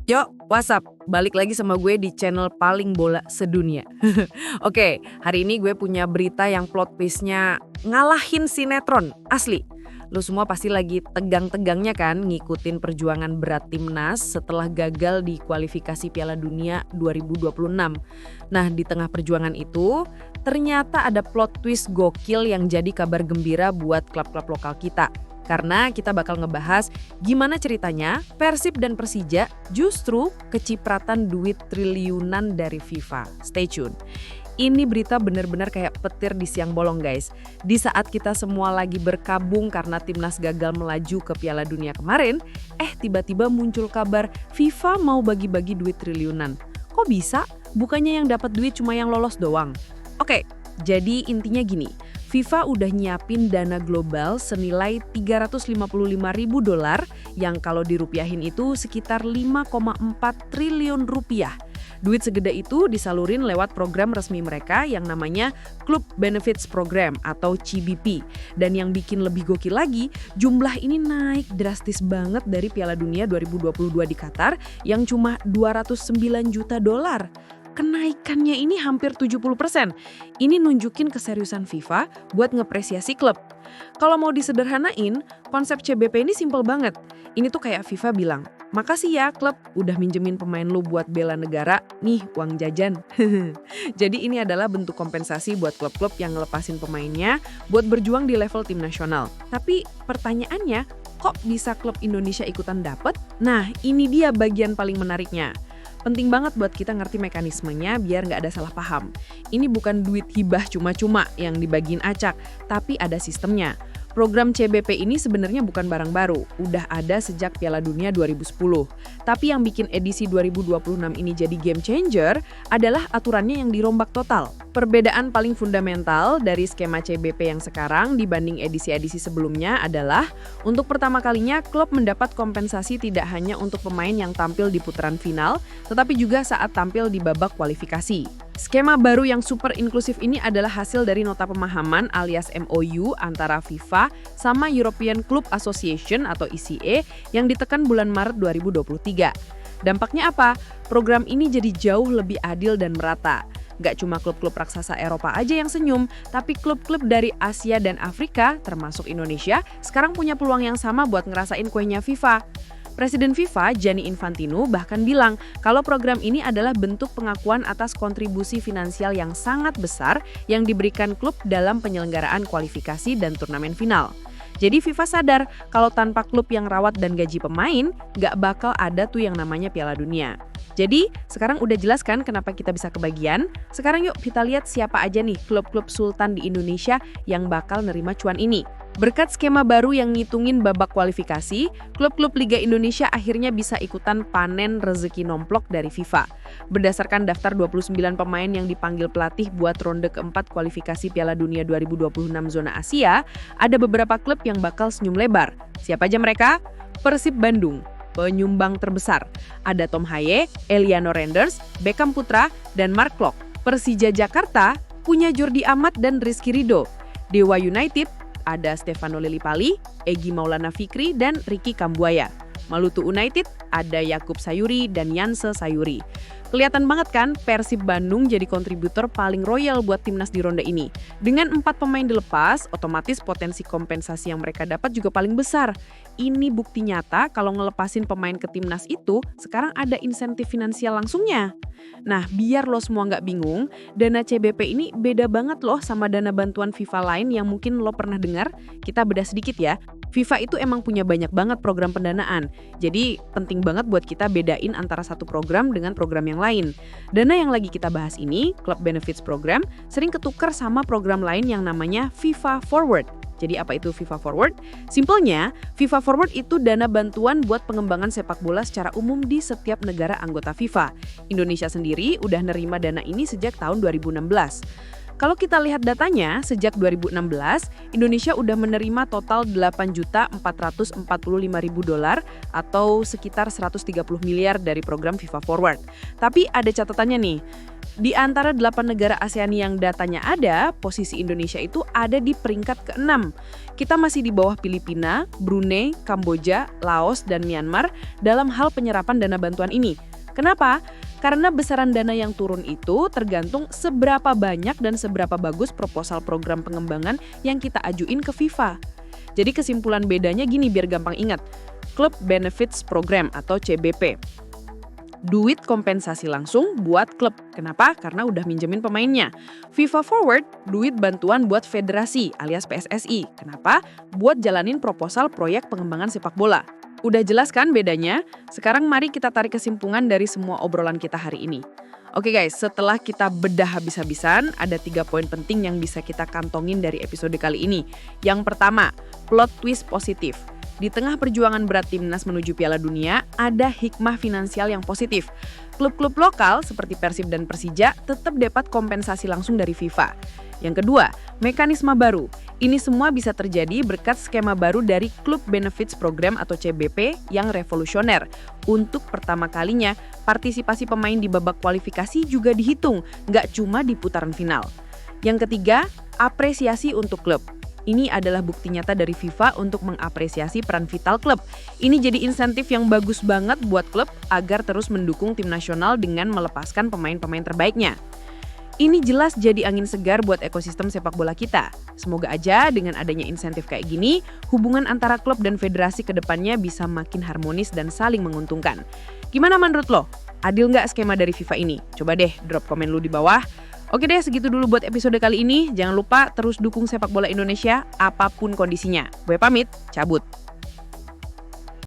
Yo, what's up? Balik lagi sama gue di channel paling bola sedunia. Oke, hari ini gue punya berita yang plot twist-nya ngalahin sinetron, asli. Lu semua pasti lagi tegang-tegangnya kan ngikutin perjuangan berat timnas setelah gagal di kualifikasi Piala Dunia 2026. Nah, di tengah perjuangan itu, ternyata ada plot twist gokil yang jadi kabar gembira buat klub-klub lokal kita. Karena kita bakal ngebahas gimana ceritanya Persib dan Persija justru kecipratan duit triliunan dari FIFA. Stay tune. Ini berita benar-benar kayak petir di siang bolong guys. Di saat kita semua lagi berkabung karena timnas gagal melaju ke Piala Dunia kemarin, tiba-tiba muncul kabar FIFA mau bagi-bagi duit triliunan. Kok bisa? Bukannya yang dapat duit cuma yang lolos doang? Oke, jadi intinya gini. FIFA udah nyiapin dana global senilai $355.000 yang kalau dirupiahin itu sekitar 5,4 triliun rupiah. Duit segede itu disalurin lewat program resmi mereka yang namanya Club Benefits Program atau CBP. Dan yang bikin lebih gokil lagi, jumlah ini naik drastis banget dari Piala Dunia 2022 di Qatar yang cuma $209 juta. Kenaikannya ini hampir 70%. Ini nunjukin keseriusan FIFA buat ngepresiasi klub. Kalau mau disederhanain, konsep CBP ini simpel banget. Ini tuh kayak FIFA bilang, makasih ya klub udah minjemin pemain lu buat bela negara, nih uang jajan. Jadi ini adalah bentuk kompensasi buat klub-klub yang ngelepasin pemainnya buat berjuang di level tim nasional. Tapi pertanyaannya, kok bisa klub Indonesia ikutan dapet? Nah ini dia bagian paling menariknya. Penting banget buat kita ngerti mekanismenya biar nggak ada salah paham. Ini bukan duit hibah cuma-cuma yang dibagiin acak, tapi ada sistemnya. Program CBP ini sebenarnya bukan barang baru, udah ada sejak Piala Dunia 2010. Tapi yang bikin edisi 2026 ini jadi game changer adalah aturannya yang dirombak total. Perbedaan paling fundamental dari skema CBP yang sekarang dibanding edisi-edisi sebelumnya adalah untuk pertama kalinya klub mendapat kompensasi tidak hanya untuk pemain yang tampil di putaran final, tetapi juga saat tampil di babak kualifikasi. Skema baru yang super inklusif ini adalah hasil dari nota pemahaman alias MOU antara FIFA sama European Club Association atau ECA yang ditekan bulan Maret 2023. Dampaknya apa? Program ini jadi jauh lebih adil dan merata. Gak cuma klub-klub raksasa Eropa aja yang senyum, tapi klub-klub dari Asia dan Afrika, termasuk Indonesia, sekarang punya peluang yang sama buat ngerasain kuenya FIFA. Presiden FIFA, Gianni Infantino, bahkan bilang kalau program ini adalah bentuk pengakuan atas kontribusi finansial yang sangat besar yang diberikan klub dalam penyelenggaraan kualifikasi dan turnamen final. Jadi FIFA sadar kalau tanpa klub yang rawat dan gaji pemain, nggak bakal ada tuh yang namanya Piala Dunia. Jadi sekarang udah jelas kan kenapa kita bisa kebagian? Sekarang yuk kita lihat siapa aja nih klub-klub sultan di Indonesia yang bakal nerima cuan ini. Berkat skema baru yang ngitungin babak kualifikasi, klub-klub Liga Indonesia akhirnya bisa ikutan panen rezeki nomplok dari FIFA. Berdasarkan daftar 29 pemain yang dipanggil pelatih buat ronde keempat kualifikasi Piala Dunia 2026 zona Asia, ada beberapa klub yang bakal senyum lebar. Siapa aja mereka? Persib Bandung, penyumbang terbesar. Ada Tom Haye, Eliano Renders, Beckham Putra, dan Mark Klok. Persija Jakarta punya Jordi Amat dan Rizky Ridho. Dewa United ada Stefano Lillipali, Egy Maulana Fikri, dan Ricky Kambuaya. Maluku United ada Yakub Sayuri dan Yanse Sayuri. Kelihatan banget kan Persib Bandung jadi kontributor paling royal buat timnas di ronde ini. Dengan 4 pemain dilepas, otomatis potensi kompensasi yang mereka dapat juga paling besar. Ini bukti nyata kalau ngelepasin pemain ke timnas itu, sekarang ada insentif finansial langsungnya. Nah, biar lo semua nggak bingung, dana CBP ini beda banget loh sama dana bantuan FIFA lain yang mungkin lo pernah dengar. Kita bedah sedikit ya. FIFA itu emang punya banyak banget program pendanaan. Jadi penting banget buat kita bedain antara satu program dengan program yang lain. Dana yang lagi kita bahas ini, Club Benefits Program, sering ketukar sama program lain yang namanya FIFA Forward. Jadi apa itu FIFA Forward? Simpelnya, FIFA Forward itu dana bantuan buat pengembangan sepak bola secara umum di setiap negara anggota FIFA. Indonesia sendiri udah nerima dana ini sejak tahun 2016. Kalau kita lihat datanya, sejak 2016, Indonesia udah menerima total $8.445.000 atau sekitar 130 miliar dari program FIFA Forward. Tapi ada catatannya nih, Di antara 8 negara ASEAN yang datanya ada, posisi Indonesia itu ada di peringkat ke-6. Kita masih di bawah Filipina, Brunei, Kamboja, Laos, dan Myanmar dalam hal penyerapan dana bantuan ini. Kenapa? Karena besaran dana yang turun itu tergantung seberapa banyak dan seberapa bagus proposal program pengembangan yang kita ajuin ke FIFA. Jadi kesimpulan bedanya gini biar gampang ingat. Club Benefits Program atau CBP. Duit kompensasi langsung buat klub. Kenapa? Karena udah minjemin pemainnya. FIFA Forward, duit bantuan buat federasi alias PSSI. Kenapa? Buat jalanin proposal proyek pengembangan sepak bola. Udah jelas kan bedanya? Sekarang mari kita tarik kesimpulan dari semua obrolan kita hari ini. Oke guys, setelah kita bedah habis-habisan, ada 3 poin penting yang bisa kita kantongin dari episode kali ini. Yang pertama, plot twist positif. Di tengah perjuangan berat timnas menuju Piala Dunia, ada hikmah finansial yang positif. Klub-klub lokal seperti Persib dan Persija tetap dapat kompensasi langsung dari FIFA. Yang kedua, mekanisme baru. Ini semua bisa terjadi berkat skema baru dari Club Benefits Program atau CBP yang revolusioner. Untuk pertama kalinya, partisipasi pemain di babak kualifikasi juga dihitung, nggak cuma di putaran final. Yang ketiga, apresiasi untuk klub. Ini adalah bukti nyata dari FIFA untuk mengapresiasi peran vital klub. Ini jadi insentif yang bagus banget buat klub agar terus mendukung tim nasional dengan melepaskan pemain-pemain terbaiknya. Ini jelas jadi angin segar buat ekosistem sepak bola kita. Semoga aja dengan adanya insentif kayak gini, hubungan antara klub dan federasi ke depannya bisa makin harmonis dan saling menguntungkan. Gimana menurut lo? Adil nggak skema dari FIFA ini? Coba deh drop komen lu di bawah. Oke deh, segitu dulu buat episode kali ini. Jangan lupa terus dukung sepak bola Indonesia apapun kondisinya. Gue pamit, cabut.